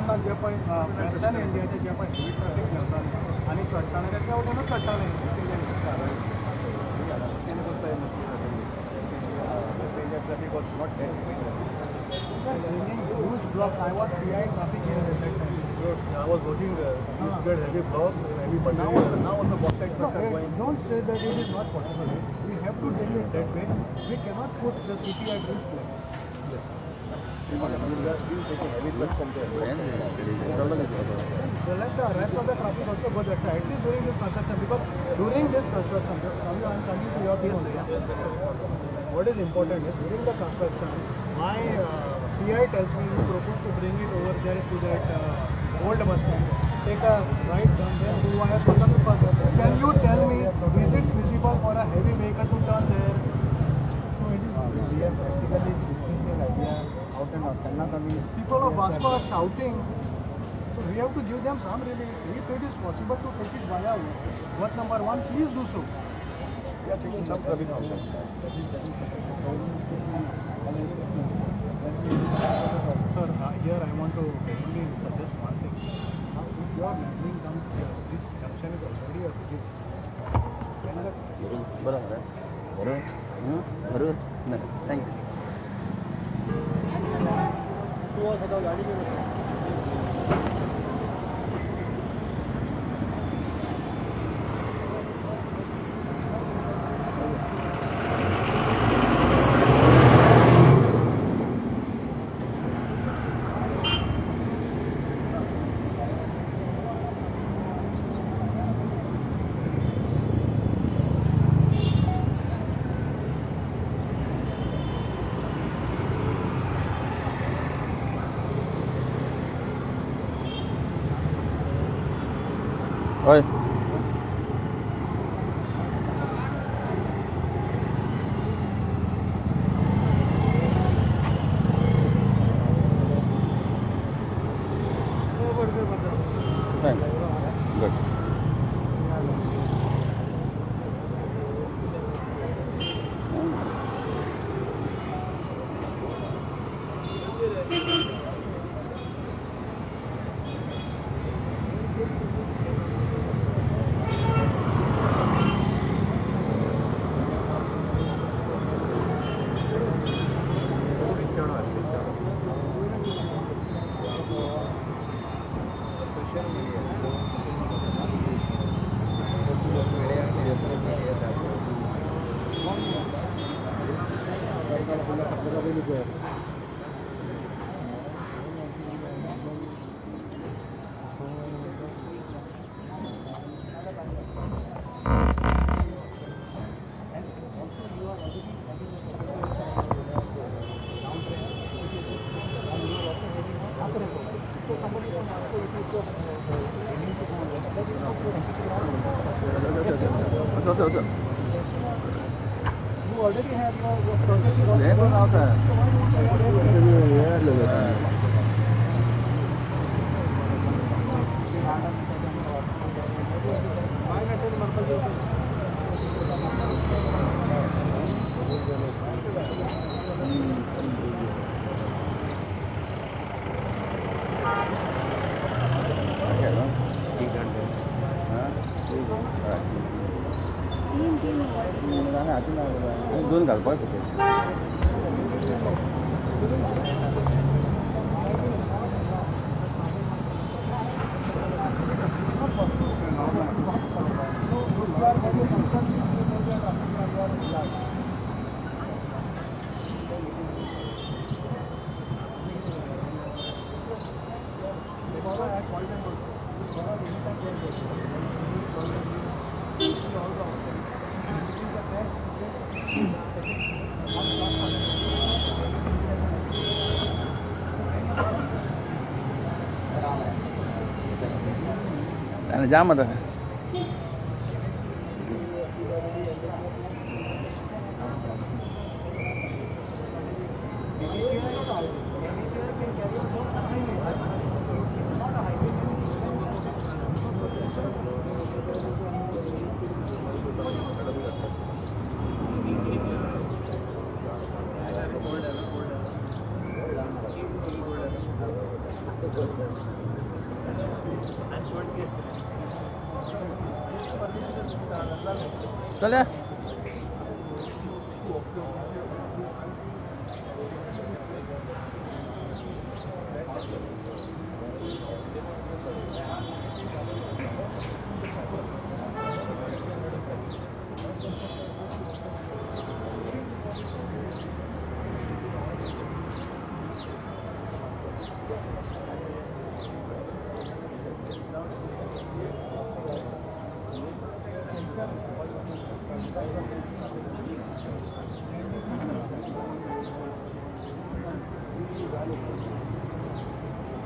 आता जे पण वेस्टर्न इंडियाचे जे पण हेवी ट्रॅफिक चलता आणि चडटाले ते वटेनूच चडटाले traffic was not that huge blocks. I was behind traffic here at that time. I was watching these good heavy blocks, heavy buses. Now also both sides are going. Don't say that it is not possible. We have to deal it that way. We cannot put the city at risk. We are still taking heavy trucks from there. Let the rest of the traffic also go that side. At least during this construction, because during this construction, I am coming to your view only. What is important is during the construction, my PI tells me you propose to bring it over there to that old bus stand. Take a right turn there, do via Sundar. Can you tell me, is it visible for a heavy vehicle to turn there? So it is. We have practically discussed the idea out and out. People of Vasco are shouting. So we have to give them some relief. If it is possible to take it via what number 1, please do so. We are taking some traffic out there. Sir, here I want to only suggest one thing. Now, if your landing comes here, this junction is already a visit. Thank you. Oi. Fine. Good. You already have your project. दोन घाल पाहिजे जाम आता है चल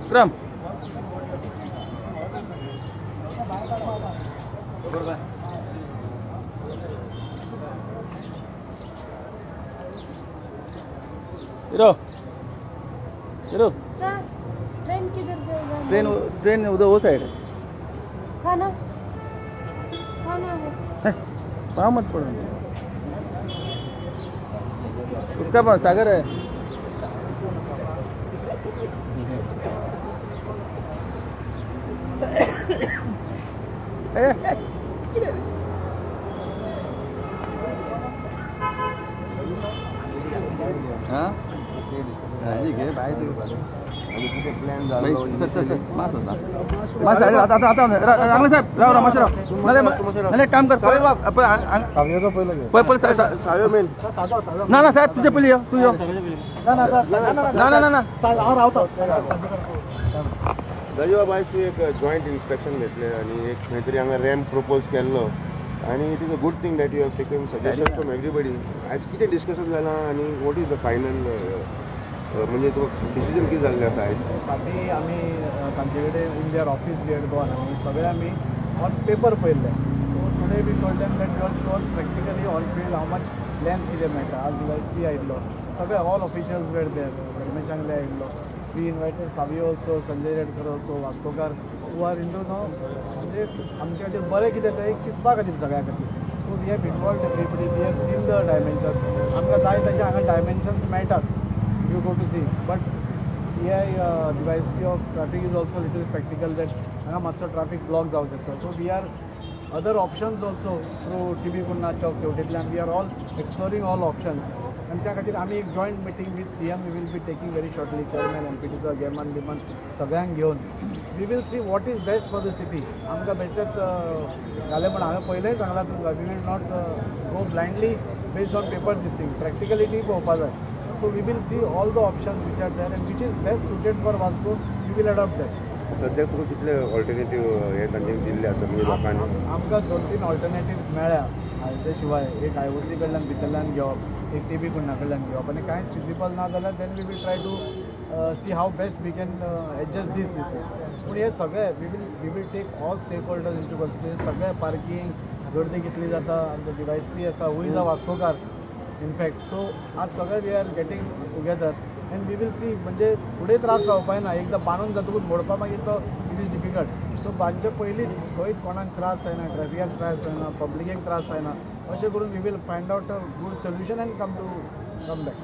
Vikram hero hero sir train किधर जाएगा? Train उधर वो साइड है। खाना खाना है। वहाँ मत पड़ो, उसका पास सागर है। हाँ जी घे बाय प्लॅन झाला मास होता मास आता चांगलं साहेब राव रामाशराव नाही काम कर सावे मेन ना ना साहेब तुझ्या पहिले तू ये ना दाजीबाबायची एक जॉईंट इन्स्पेक्शन घेतले आणि एक खंय तरी हांगा रॅम्प प्रपोज केल्लो आणि it is a good thing that you have taken suggestion from everybody. आयज कितें डिस्कशन जालां आणि वॉट इज द फायनल म्हणजे तो डिसिजन कितें जाल्लें आसा आयज? फाटीं आमी तांचे कडेन in their office we had gone आनी सगळे आमी ऑन पेपर पळयल्ले. So today we told them that you all show practically on field how much length कितें मेळटा. आज डी आयिल्लो, सगळे ऑल ऑफिशियल्स वेर देर, धर्मेशांगले आयिल्लो. We invited Savi also, Sanjay Redkar also, वास्कोकार हू आर इंटू नो म्हणजे आमचे खातीर बरें कितें तें एक चिंतपा खातीर सगळ्या खातीर. So we have involved everybody, we have seen the dimensions. आमकां जाय तशें हांगा डायमेन्शन्स मेळटात. You go to see, but here the ISP of traffic is also little practical that हांगा मातसो traffic block जावं शकता. So we are other options also through TB Kunna Chowk Tewtitlan. We are all exploring all options. And त्या खातीर आमी एक joint meeting with CM we will be taking very shortly. Chairman, MPD sir, Gammon Biman सगळ्यांक घेवन we will see what is best for the city. आमकां बेश्टेच घाले पण हांवें पयलेंय सांगलां तुमकां we will not go blindly based on paper this thing. Practicality पळोवपा जाय. So we will see all the options which are there and which is best suited for Vasco. We will adopt that. सध्या तुका कितले alternative हे तांणी दिल्ले आसा म्हणजे लोकांनी? आमकां 2-3 ऑल्टरनेटिव्स मेळ्ळ्या. हाजे शिवाय एक IOC कडल्यान भितरल्यान घेवप, एक TB कुन्ना कडल्यान घेवप आनी कांयच फिजिबल ना जाल्यार then we will try to see how best we can adjust this पूण हे सगळे we will take all stakeholders into consideration. सगळे पार्किंग, गर्दी कितली जाता, आमचो DYSP आसा हू इज अ वास्कोकार इनफॅक्ट. सो आज सगळे we are getting together and we will see. म्हणजे फुडें त्रास जावपाक ना. एकदां बांदून जातकूच मोडपा मागीर तो इट इज डिफिकल्ट. सो बांदचे पयलींच खंय कोणाक त्रास जायना, ट्रॅफिकाक त्रास जायना, पब्लिकेक त्रास जायना, अशें करून we will find out a good solution and come back.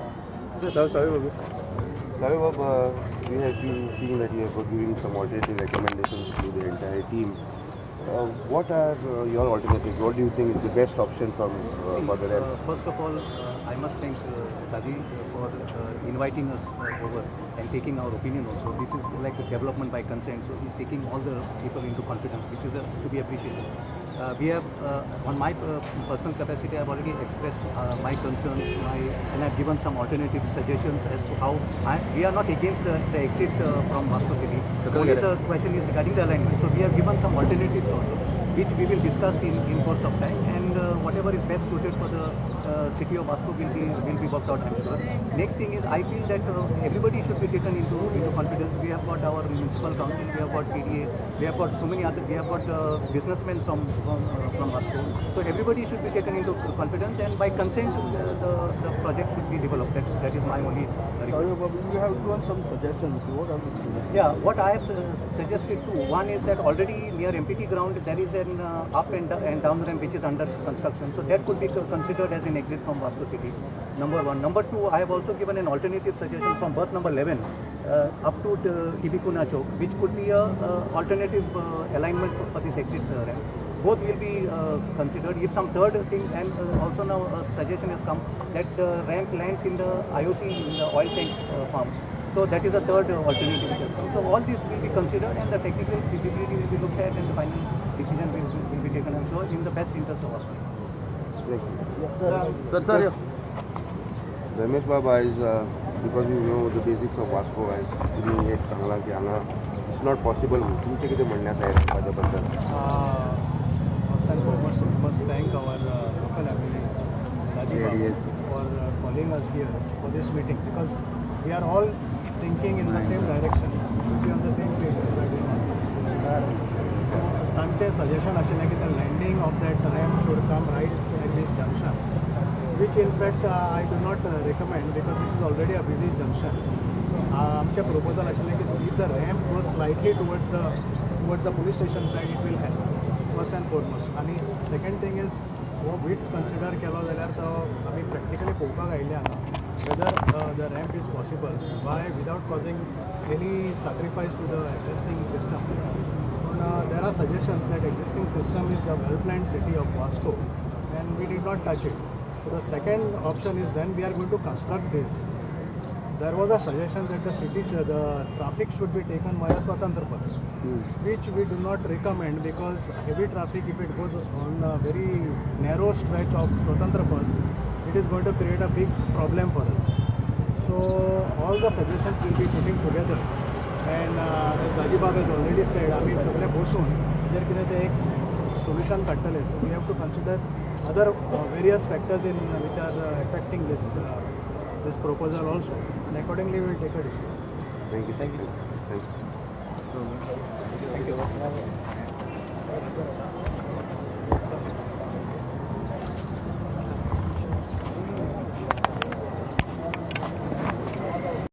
Sorry, Bob, we have been seeing that you are giving some alternative recommendations to the entire team. What are your alternatives? What do you think is the best option for the rest? First of all, I must thank Daji for inviting us over and taking our opinion also. This is like a development by consent, so he's taking all the people into confidence, which is to be appreciated. We have, on my personal capacity, I have already expressed my concerns, and I have given some alternative suggestions as to how we are not against the exit from Vasco City. Only the question is regarding the alignment. So we have given some alternatives also, which we will discuss in course of time, and whatever is best suited for the city of Vasco will be worked out, I'm sure. Next thing is, I feel that everybody should be taken into confidence. We have got our municipal council, we have got PDA, we have got so many other, we have got businessmen from Vasco. So everybody should be taken into confidence, and by consent, the project should be developed. That is my only request. You have given some suggestions. What are the suggestions? Yeah, what I have suggested too. One is that already near MPT ground there is an up and down ramp which is under construction. So that could be considered as an exit from Vasco City. Number one. Number two, I have also given an alternative suggestion from berth number 11. up to Tibikuna Chowk, which could be a alternative alignment for this exit ramp. Both will be considered. If some third thing, and also now a suggestion has come that the ramp lands in the IOC, in the oil tank farm. So that is a third alternative which has come. So all this will be considered, and the technical feasibility will be looked at, and the final decision will be taken, I'm sure, in the best interest of us. Sir. Ramesh Baba is because you know the basics of Vasco as तुम्ही एक चांगला की हांगा it's not possible. तुमचे किती म्हणण्यात आहे माझ्याबद्दल? First and foremost, we must thank our local MLA, Daji, for calling us here for this meeting, because we are all thinking in the same direction. We should be on the same page. So, तांचे suggestion आशिल्लें की the landing of that ramp should come right at this junction, which in fact I do not recommend, because this is already a busy junction. आमचे proposal आशिल्लें की if the ramp goes slightly towards the police station side, it will help. First and foremost. And second thing is, वो width consider केलो जाल्यार तो आमी practically पळोवपाक आयिल्ले हांगा whether the ramp is possible, why without causing any sacrifice to the existing system. There are suggestions that existing system is the well-planned city of Vasco, and we did not touch it. So the second option is, then we are going to construct this. There was a suggestion that the traffic should be taken via Swatantra Path, which we do not recommend, because heavy traffic, if it goes on a very narrow stretch of Swatantra Path, it is going to create a big problem for us. So all the suggestions will be putting together, and as Daji has already said, आम्ही सगळे बसून जर कितें ते एक solution काडटले. So we have to consider other various factors which are affecting this proposal also, and accordingly we will take a decision. Thank you. Thank you. Thank you.